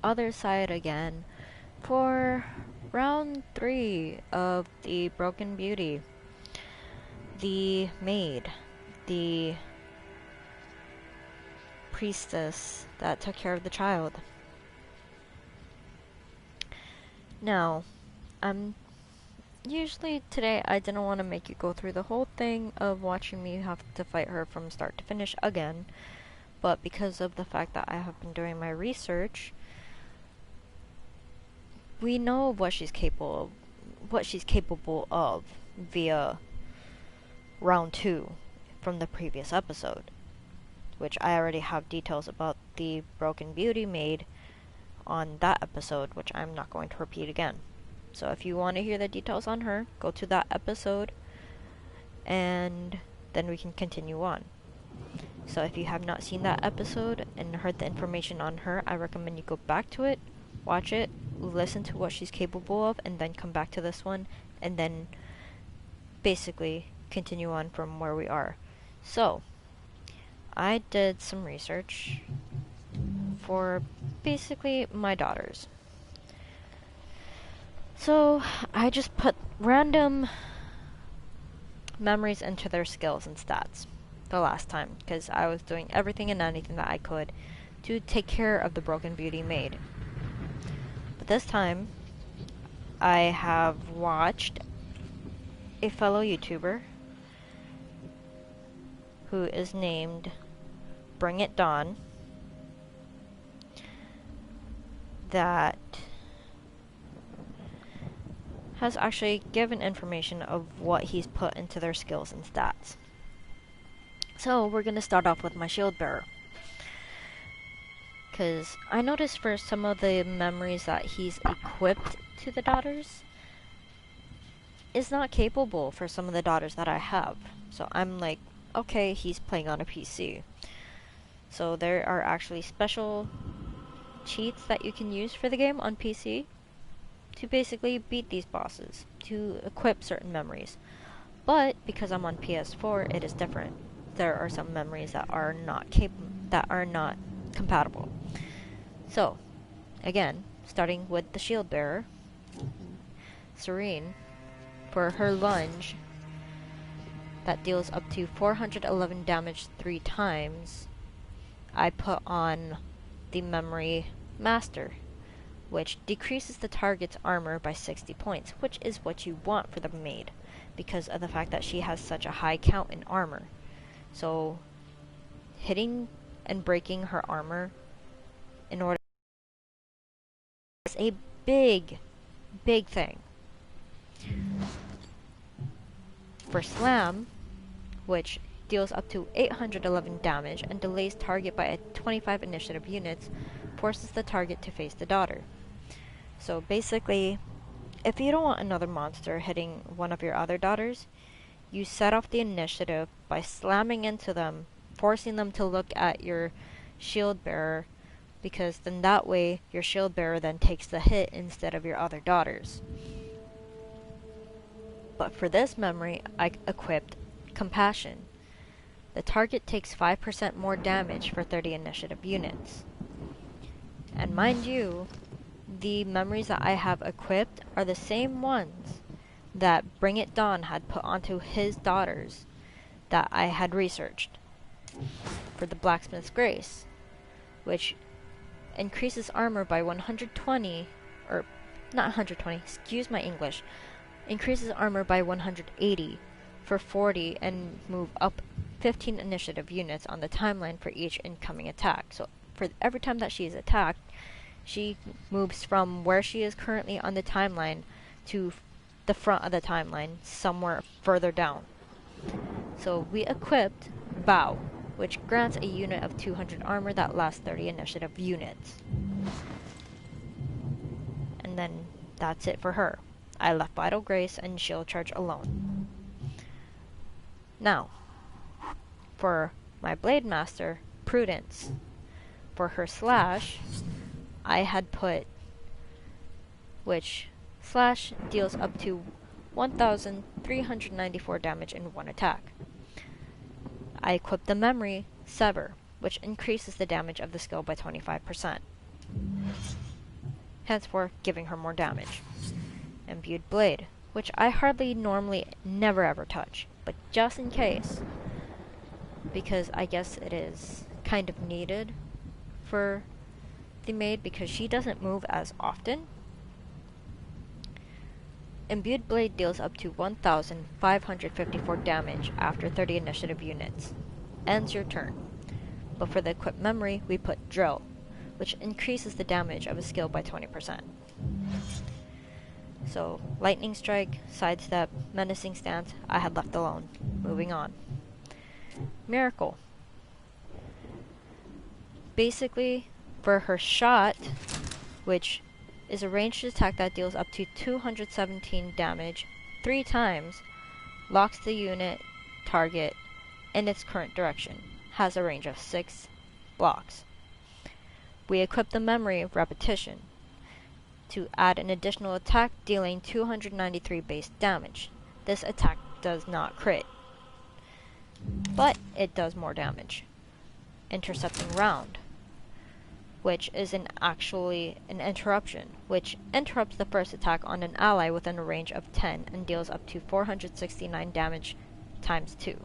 Othercide again for round 3 of the Broken Beauty. The maid, the priestess that took care of the child. Now, usually today I didn't want to make you go through the whole thing of watching me have to fight her from start to finish again, but because of the fact that I have been doing my research, we know what she's capable of via round 2 from the previous episode, which I already have details about the Broken Beauty maid on that episode, which I'm not going to repeat again. So if you want to hear the details on her, go to that episode and then we can continue on. So if you have not seen that episode and heard the information on her, I recommend you go back to it, watch it, listen to what she's capable of, and then come back to this one, and then basically continue on from where we are. So, I did some research for basically my daughters. So, I just put random memories into their skills and stats the last time, because I was doing everything and anything that I could to take care of the Broken Beauty maid. But this time, I have watched a fellow YouTuber who is named Brkn that has actually given information of what he's put into their skills and stats. So we're gonna start off with my shield bearer, because I noticed for some of the memories that he's equipped to the daughters is not capable for some of the daughters that I have. So I'm like, okay, he's playing on a PC. So there are actually special cheats that you can use for the game on PC to basically beat these bosses, to equip certain memories. But because I'm on PS4, it is different. There are some memories that are not compatible. So, again, starting with the shield bearer, Serene, for her lunge that deals up to 411 damage 3 times, I put on the memory Master, which decreases the target's armor by 60 points, which is what you want for the maid, because of the fact that she has such a high count in armor. So, hitting and breaking her armor in order is a big thing. For Slam, which deals up to 811 damage and delays target by 25 initiative units, forces the target to face the daughter. So basically, if you don't want another monster hitting one of your other daughters, you set off the initiative by slamming into them, forcing them to look at your shield bearer, because then that way your shield bearer then takes the hit instead of your other daughters. But for this memory, I equipped Compassion. The target takes 5% more damage for 30 initiative units. And mind you, the memories that I have equipped are the same ones that Brkn had put onto his daughters that I had researched. For the Blacksmith's Grace, which increases armor by 120, or not 120, excuse my English, increases armor by 180 for 40 and move up 15 initiative units on the timeline for each incoming attack. So for every time that she is attacked, she moves from where she is currently on the timeline to the front of the timeline, somewhere further down. So we equipped Bow, which grants a unit of 200 armor that lasts 30 initiative units. And then that's it for her. I left Vital Grace and Shield Charge alone. Now, for my Blade Master, Prudence. For her Slash, I had put, which Slash deals up to 1,394 damage in one attack. I equipped the memory Sever, which increases the damage of the skill by 25%. henceforth giving her more damage. Imbued Blade, which I hardly normally never ever touch, but just in case, because I guess it is kind of needed for the maid because she doesn't move as often. Imbued Blade deals up to 1,554 damage after 30 initiative units. Ends your turn. But for the equipped memory, we put Drill, which increases the damage of a skill by 20%. So, Lightning Strike, Sidestep, Menacing Stance, I had left alone. Moving on. Miracle. Basically, for her shot, which is a ranged attack that deals up to 217 damage 3 times, locks the unit target in its current direction, has a range of 6 blocks. We equip the memory of Repetition to add an additional attack dealing 293 base damage. This attack does not crit, but it does more damage. Intercepting Round, which is actually an interruption, which interrupts the first attack on an ally within a range of 10 and deals up to 469 damage times 2.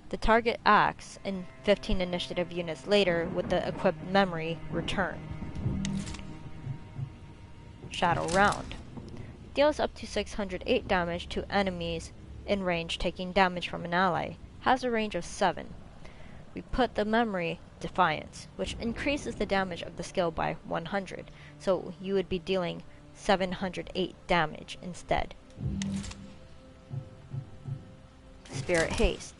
The target acts in 15 initiative units later with the equipped memory return. Shadow Round deals up to 608 damage to enemies in range taking damage from an ally, has a range of 7. We put the memory Defiance, which increases the damage of the skill by 100, so you would be dealing 708 damage instead. Spirit Haste.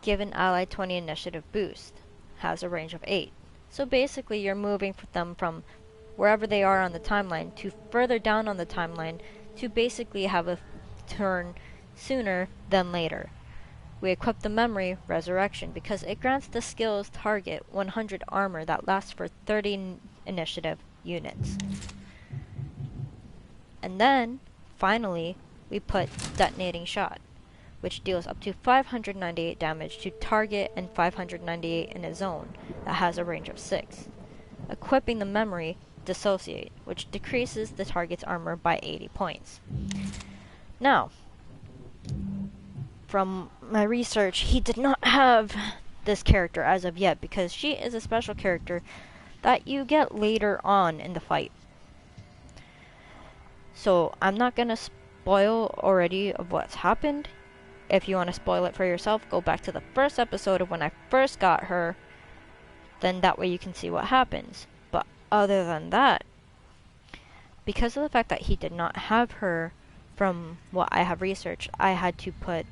Give an ally 20 initiative boost, has a range of 8. So basically you're moving them from wherever they are on the timeline to further down on the timeline to basically have a turn sooner than later. We equip the memory Resurrection because it grants the skill's target 100 armor that lasts for 30 initiative units. And then, finally, we put Detonating Shot, which deals up to 598 damage to target and 598 in a zone that has a range of 6. Equipping the memory Dissociate, which decreases the target's armor by 80 points. Now, from my research, he did not have this character as of yet because she is a special character that you get later on in the fight. So I'm not gonna spoil already of what's happened. If you want to spoil it for yourself, go back to the first episode of when I first got her, then that way you can see what happens. But other than that, because of the fact that he did not have her, from what I have researched, I had to put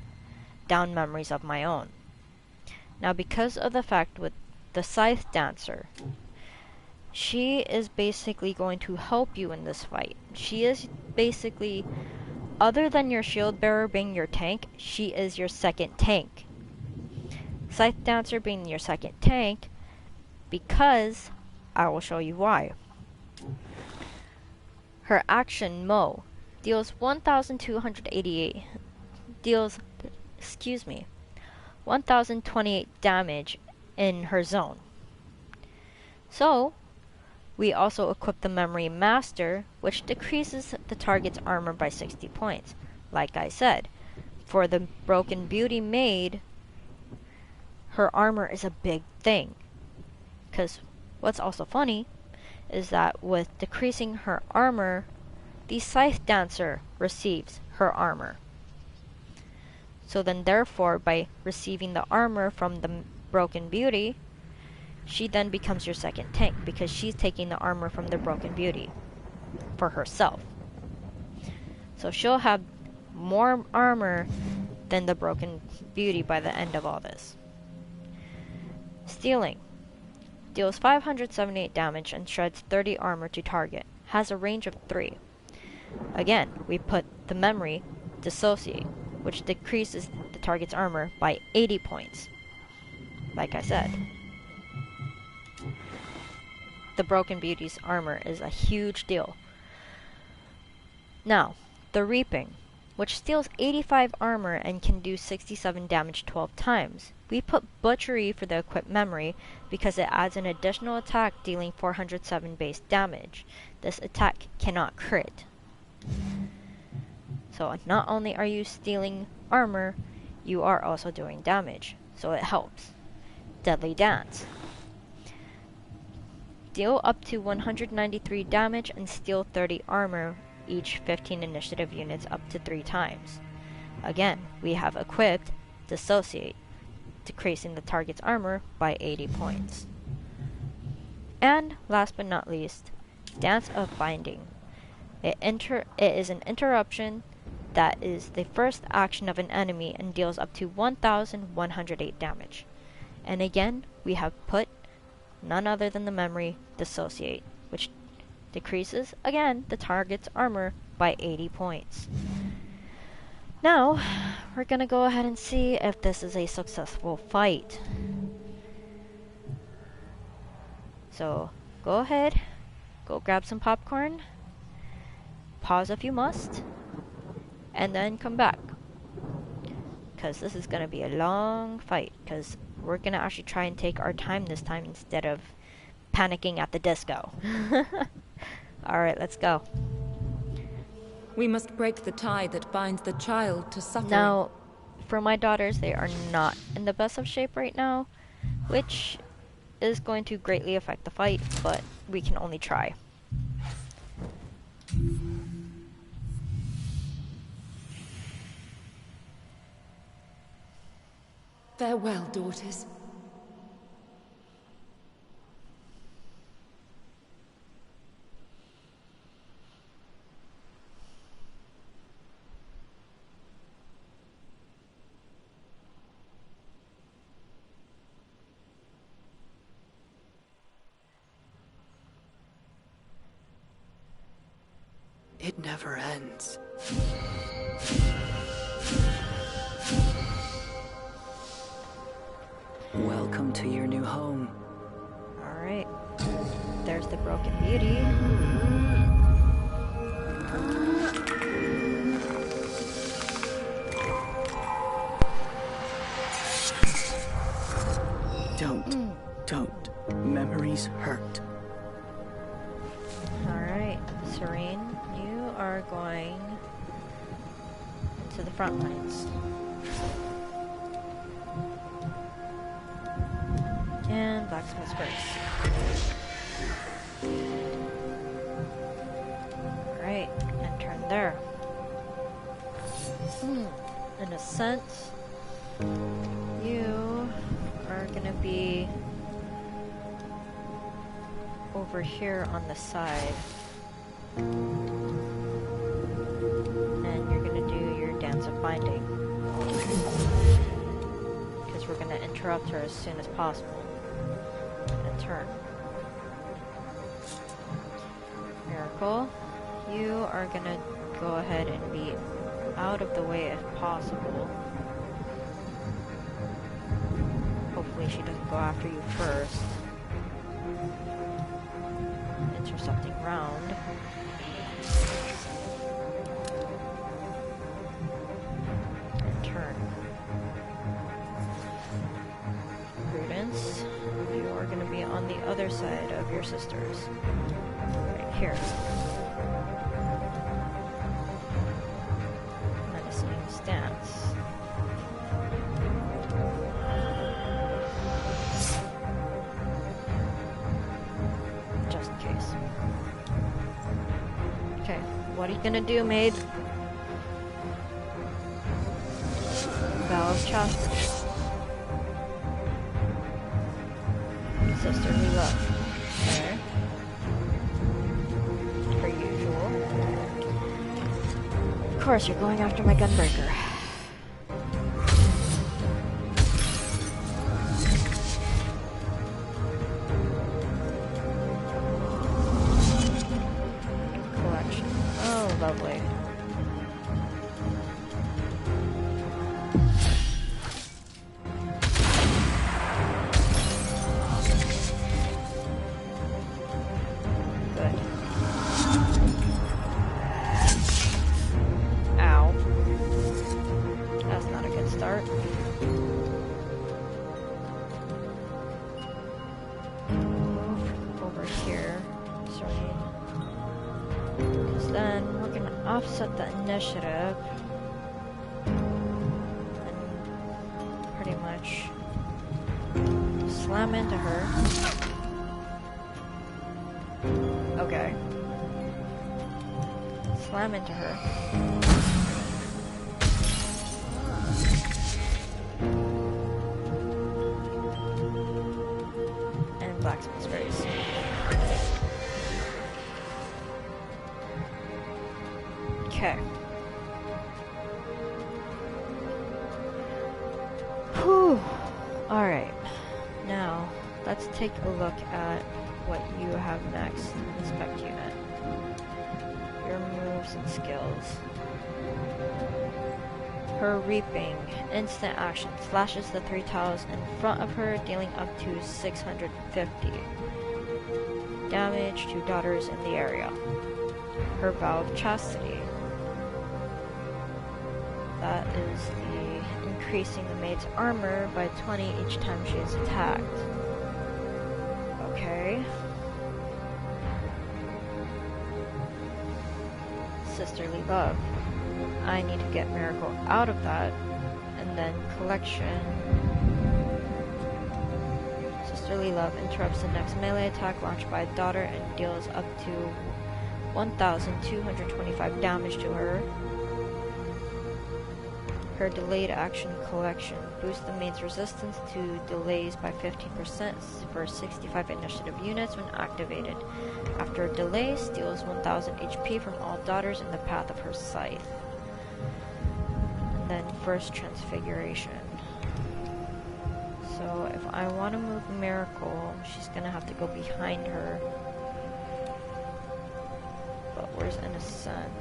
down memories of my own. Now, because of the fact with the Scythe Dancer, she is basically going to help you in this fight. She is basically, other than your shield bearer being your tank, she is your second tank. Scythe Dancer being your second tank because I will show you why. Her action Mow deals 1,028 damage in her zone. So, we also equip the memory Master, which decreases the target's armor by 60 points. Like I said, for the Broken Beauty maid, her armor is a big thing. Because what's also funny is that with decreasing her armor, the Scythe Dancer receives her armor. So then therefore, by receiving the armor from the Broken Beauty, she then becomes your second tank because she's taking the armor from the Broken Beauty for herself. So she'll have more armor than the Broken Beauty by the end of all this. Stealing deals 578 damage and shreds 30 armor to target. Has a range of 3. Again, we put the memory Dissociate, which decreases the target's armor by 80 points. Like I said, the Broken Beauty's armor is a huge deal. Now, the Reaping which steals 85 armor and can do 67 damage 12 times. We put Butchery for the equipped memory because it adds an additional attack dealing 407 base damage. This attack cannot crit. So not only are you stealing armor, you are also doing damage, so it helps. Deadly Dance. Deal up to 193 damage and steal 30 armor each 15 initiative units up to 3 times. Again, we have equipped Dissociate, decreasing the target's armor by 80 points. And last but not least, Dance of Binding. It is an interruption that is the first action of an enemy and deals up to 1,108 damage. And again, we have put none other than the memory Dissociate, which decreases, again, the target's armor by 80 points. Now, we're gonna go ahead and see if this is a successful fight. So, go ahead, go grab some popcorn, pause if you must, and then come back. Because this is gonna be a long fight, because we're gonna actually try and take our time this time instead of panicking at the disco. Alright, let's go. We must break the tie that binds the child to suffering. Now, for my daughters, they are not in the best of shape right now, which is going to greatly affect the fight, but we can only try. Farewell, daughters. It never ends. Welcome to your new home. Alright. There's the Broken Beauty. Don't. Memories hurt. Alright, Serene, you are going to the front lines. And Blacksmith's Grace. Alright, and turn there. In a sense, you are gonna be over here on the side. And you're gonna do your Dance of Binding. Because we're gonna interrupt her as soon as possible. And turn. Miracle, you are gonna go ahead and be out of the way if possible. Hopefully she doesn't go after you first. Intercepting round. And turn. Prudence, you are going to be on the other side of your sisters. Right here. Menacing stance. Just in case. Okay, what are you gonna do, maid? Vow of Chastity. Sisterly love. Okay. Per usual. Of course, you're going after my Gunbreaker. Collection. Oh, lovely. Good. Ow. offset the initiative and pretty much slam into her. Okay. Slam into her. And blacksmith's race. Okay. Whew. Alright. Now, let's take a look at what you have next in the spec unit. Your moves and skills. Her reaping. Instant action. Slashes the 3 tiles in front of her, dealing up to 650 damage to daughters in the area. Her vow of chastity. That is the increasing the maid's armor by 20 each time she is attacked. Okay. Sisterly love. I need to get Miracle out of that. And then collection. Sisterly love interrupts the next melee attack launched by a daughter and deals up to 1,225 damage to her. Her delayed action collection boosts the maid's resistance to delays by 15% for 65 initiative units when activated. After a delay, steals 1000 HP from all daughters in the path of her scythe. And then first transfiguration. So if I want to move Miracle, she's gonna have to go behind her. But where's Innocent?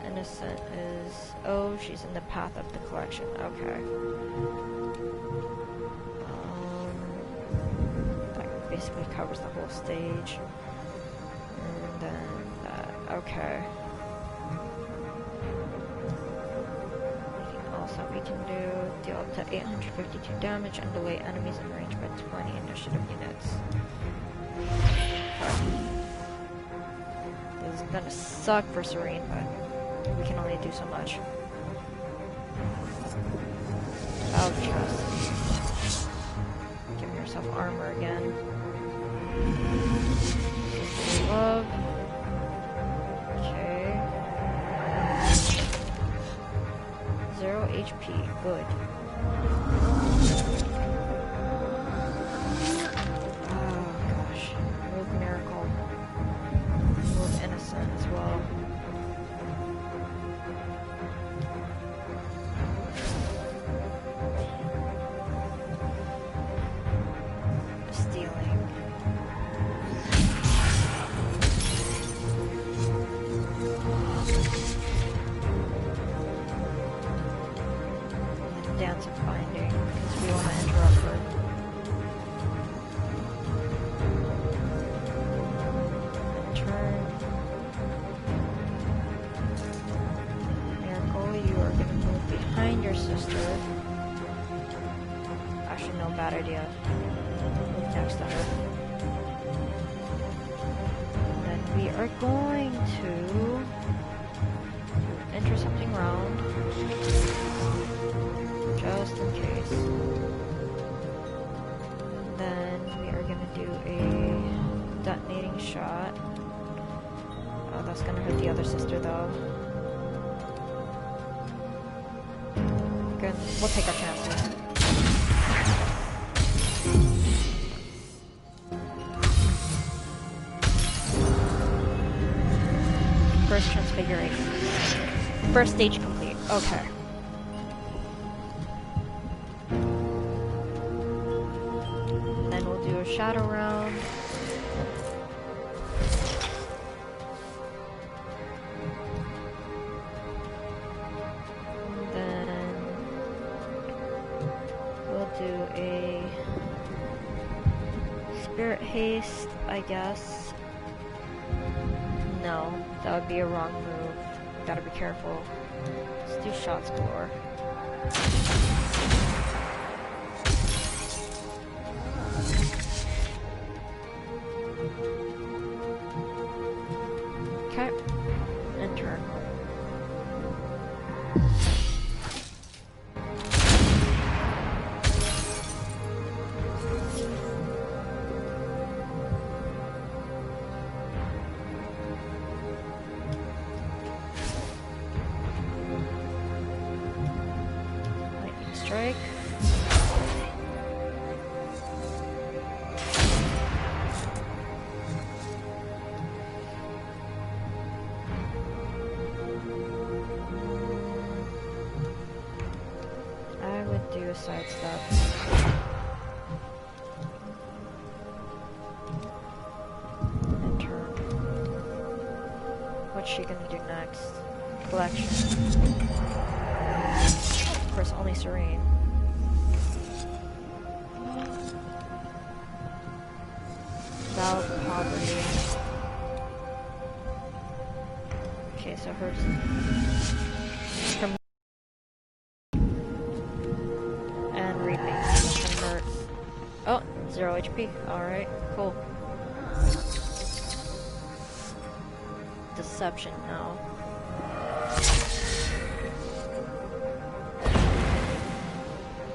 Innocent is... oh, she's in the path of the collection. Okay. That basically covers the whole stage. And then that. Okay. Anything else that we can do? Deal up to 852 damage and delay enemies in range by 20 initiative units. Okay. This is gonna suck for Serene, but we can only do so much. Out of chest. Give yourself armor again. Love. Okay. 0 HP. Good. Oh gosh. Move Miracle. Move Innocent as well. Dance of Binding, because we want to interrupt her. Turn. Miracle, you are going to move behind your sister. Actually, no, bad idea. Move next to her. And then we are going to enter something round. Just in case. Then we are gonna do a detonating shot. Oh, that's gonna hurt the other sister though. Good. We'll take our chances. First transfiguration. First stage complete. Okay. Shadow round. And then we'll do a Spirit Haste, I guess. No, that would be a wrong move. Gotta be careful. Let's do Shots Galore. Okay, enter. do a side step. And turn. What's she gonna do next? Collection. Of course, only Serene. Vow of poverty. Okay, so hers. And reaping. Convert. Oh, 0 HP. Alright, cool. Deception now.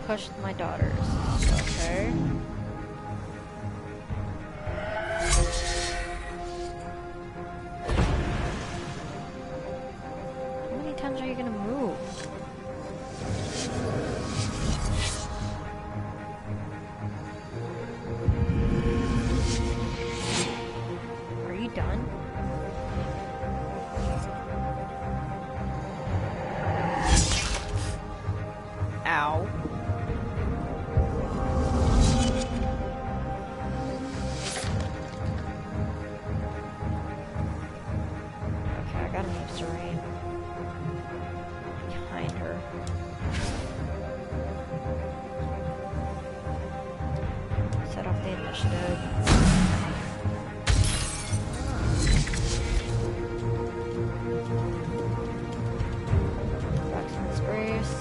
Pushed my daughters. Okay. How many times are you gonna move? Are you done? Ow. Okay, I gotta move Serene behind her. Set off the initiative. Blacksmith's Grace.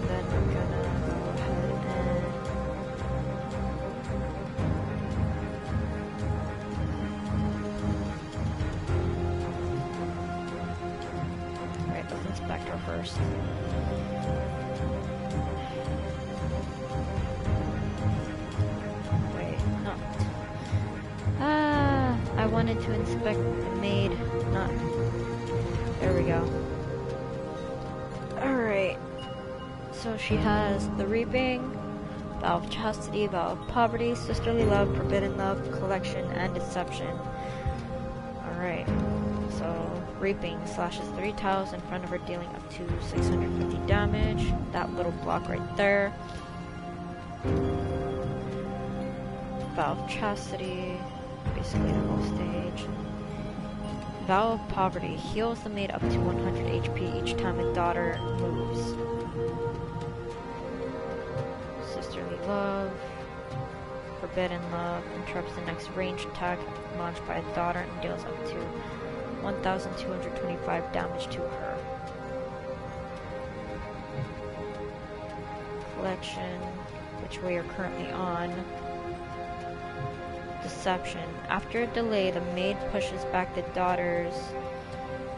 Then we're gonna go ahead and right, let's inspect her first. Wait, no. I wanted to inspect the maid, not. There we go. Alright. So she has the reaping, vow of chastity, vow of poverty, sisterly love, forbidden love, collection, and deception. Alright. So reaping slashes 3 tiles in front of her, dealing up to 650 damage. That little block right there. Vow of chastity, basically the whole stage. Vow of poverty heals the maid up to 100 HP each time a daughter moves. Sisterly love, forbidden love, interrupts the next ranged attack launched by a daughter and deals up to 1,225 damage to her. Collection, which we are currently on. Deception. After a delay, the maid pushes back the daughters,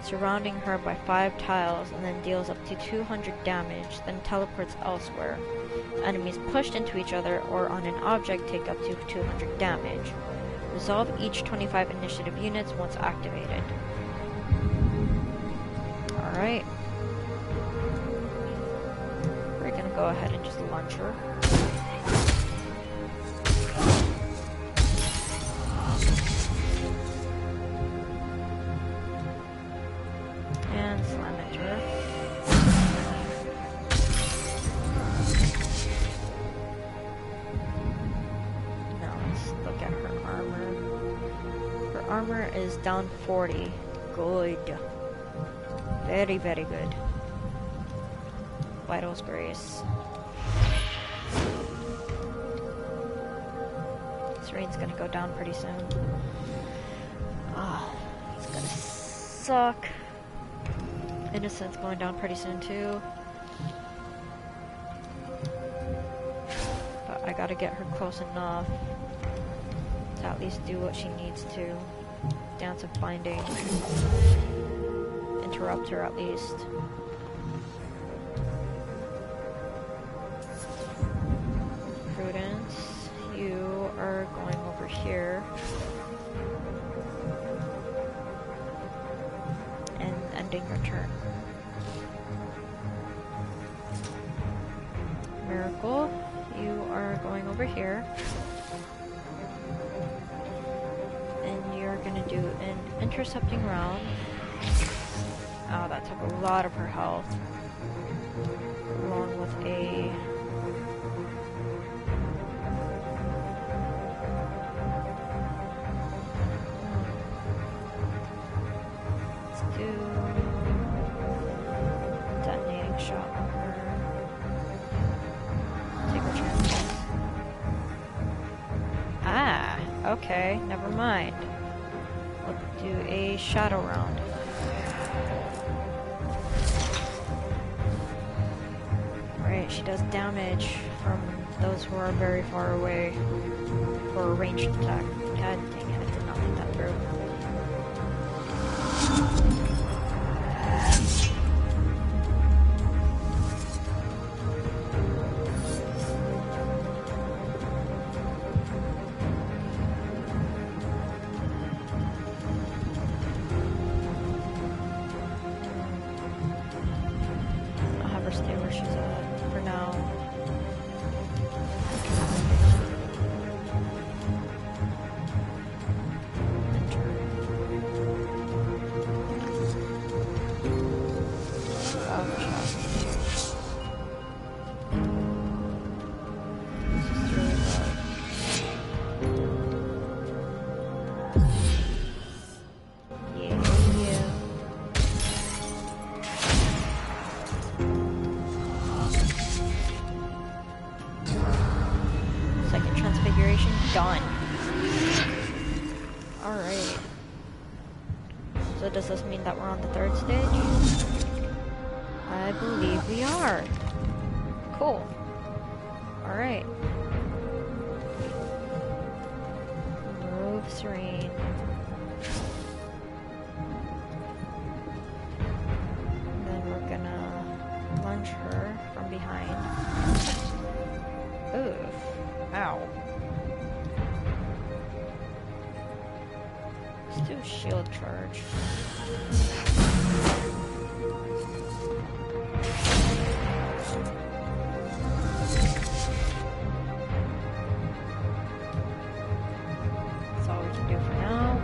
surrounding her by 5 tiles, and then deals up to 200 damage, then teleports elsewhere. Enemies pushed into each other or on an object take up to 200 damage. Resolve each 25 initiative units once activated. Alright. We're gonna go ahead and just launch her. And slam into her. Now let's look at her armor. Her armor is down 40. Good. Very, very good. Vital's Grace. Serene's gonna go down pretty soon. Ah, it's gonna suck. Innocent's going down pretty soon too. But I gotta get her close enough to at least do what she needs to. Dance of Binding. Interrupt her at least. Prudence, you are going over here. And ending your turn. Miracle, you are going over here. And you're gonna do an intercepting round. Oh, that took a lot of her health. Along with a... Let's do... detonating shot on her. Take her chances. Ah, okay, never mind. We'll do a shadow round. Right, she does damage from those who are very far away for a ranged attack. God dang it, I did not think that through. I'll have her stay where she's at for now. Second transfiguration done. Alright. So does this mean that we're on the third stage? I believe we are. Cool. Alright. Move Serene. And then we're gonna lunge her from behind. Oof. Ow. Let's do a shield charge. That's all we can do for now.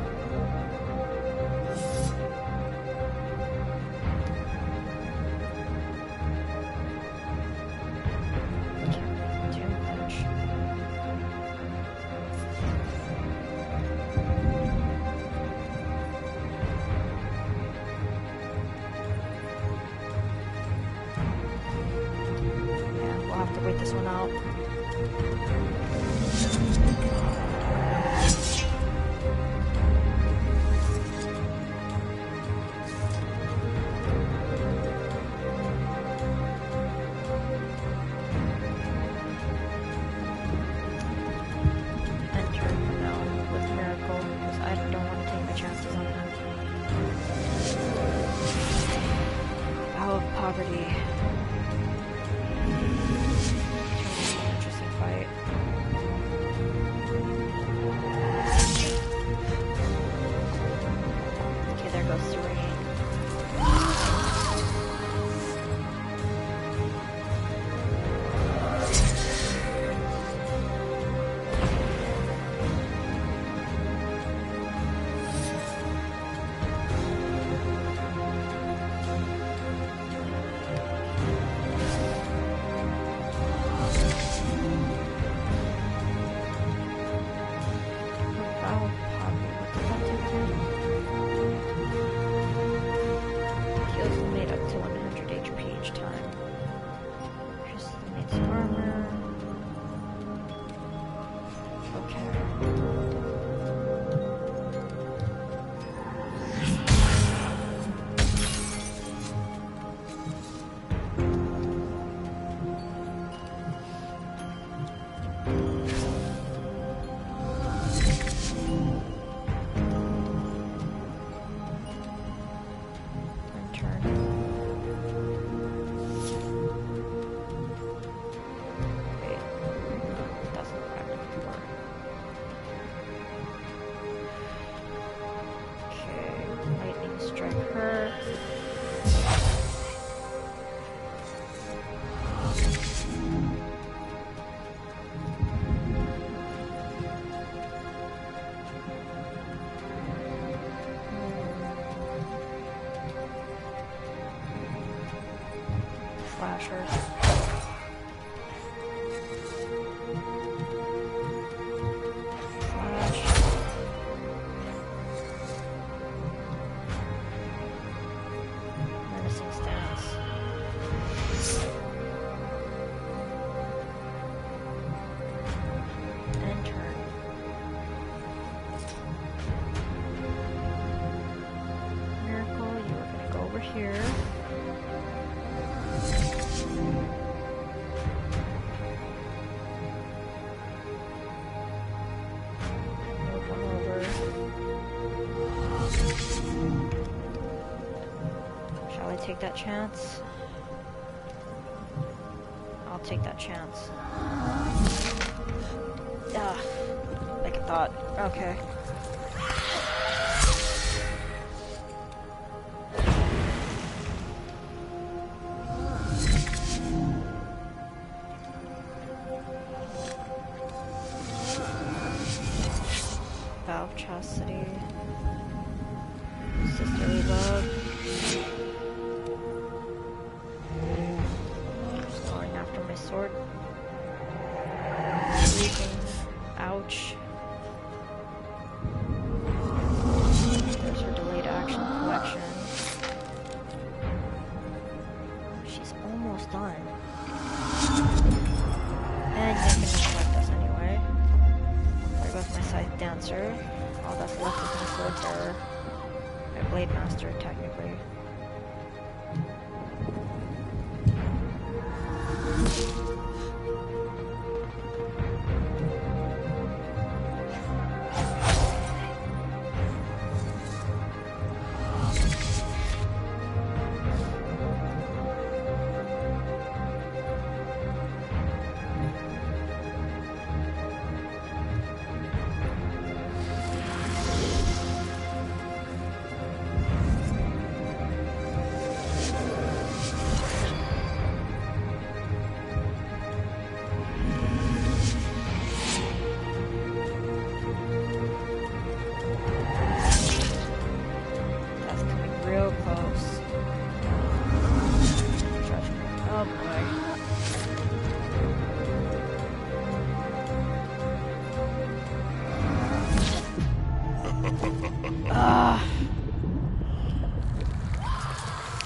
Can't do much. Yeah, we'll have to wait this one out. Enter for now with Miracle, because I don't want to take my chances on him. Vow of Poverty. Interesting fight. Okay, there goes Serene. Vow of Poverty. What does that do again? Heals the mate up to 100 HP each time. Here's the mate's armor. Okay. Turn. Wait. Doesn't matter. Okay. Lightning strike her. slasher. Menacing stance. And turn. Miracle, you are gonna go over here. Move one over. Shall I take that chance? I'll take that chance. Ah, like I thought. Okay. Valve Chastity. Sisterly Love. Just going after my sword. Breathing. Ouch. There's her delayed action collection. She's almost done. And you can deflect us anyway. There goes my scythe dancer. All that's left is my sword bearer. My blade master, technically.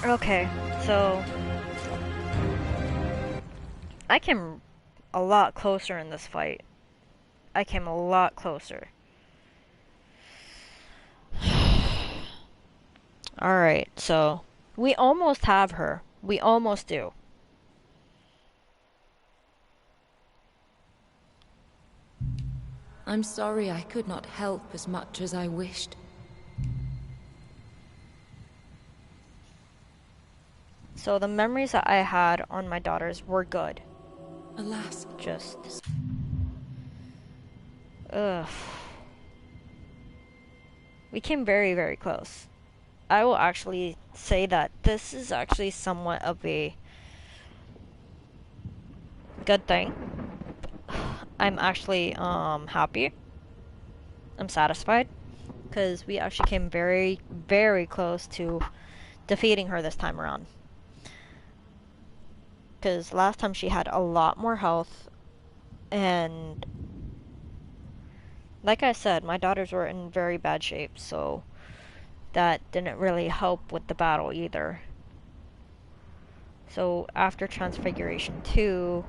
Okay, so I came a lot closer in this fight. I came a lot closer. Alright, so we almost have her. We almost do. I'm sorry I could not help as much as I wished. So the memories that I had on my daughters were good. Alas. Just... ugh. We came very, very close. I will actually say that this is actually somewhat of a good thing. I'm actually happy. I'm satisfied. Because we actually came very, very close to defeating her this time around. Because last time she had a lot more health, and like I said, my daughters were in very bad shape, so that didn't really help with the battle either. So after Transfiguration 2,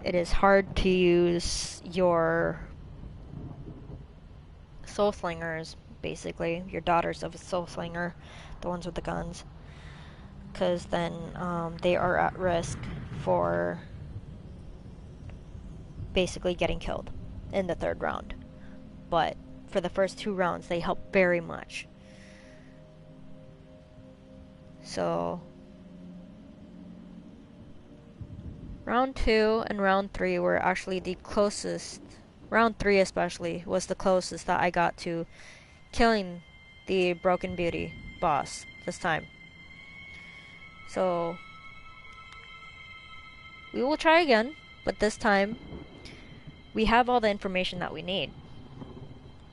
it is hard to use your soul slingers, basically, your daughters of a soul slinger, the ones with the guns. Because then they are at risk for basically getting killed in the third round. But for the first 2 rounds, they help very much. So round 2 and round 3 were actually the closest. Round 3 especially was the closest that I got to killing the Broken Beauty boss this time. So we will try again, but this time we have all the information that we need.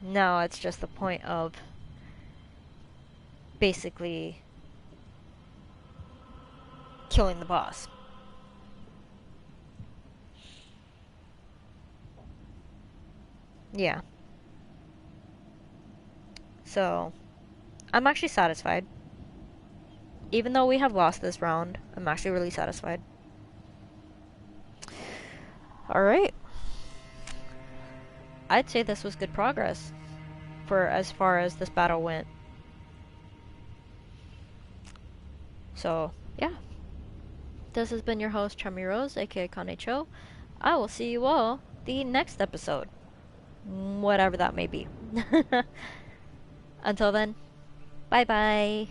Now it's just the point of basically killing the boss. Yeah. So, I'm actually satisfied. Even though we have lost this round, I'm actually really satisfied. Alright. I'd say this was good progress for as far as this battle went. So, yeah. This has been your host, CharmieRose, aka Kanecho. I will see you all the next episode. Whatever that may be. Until then, bye bye.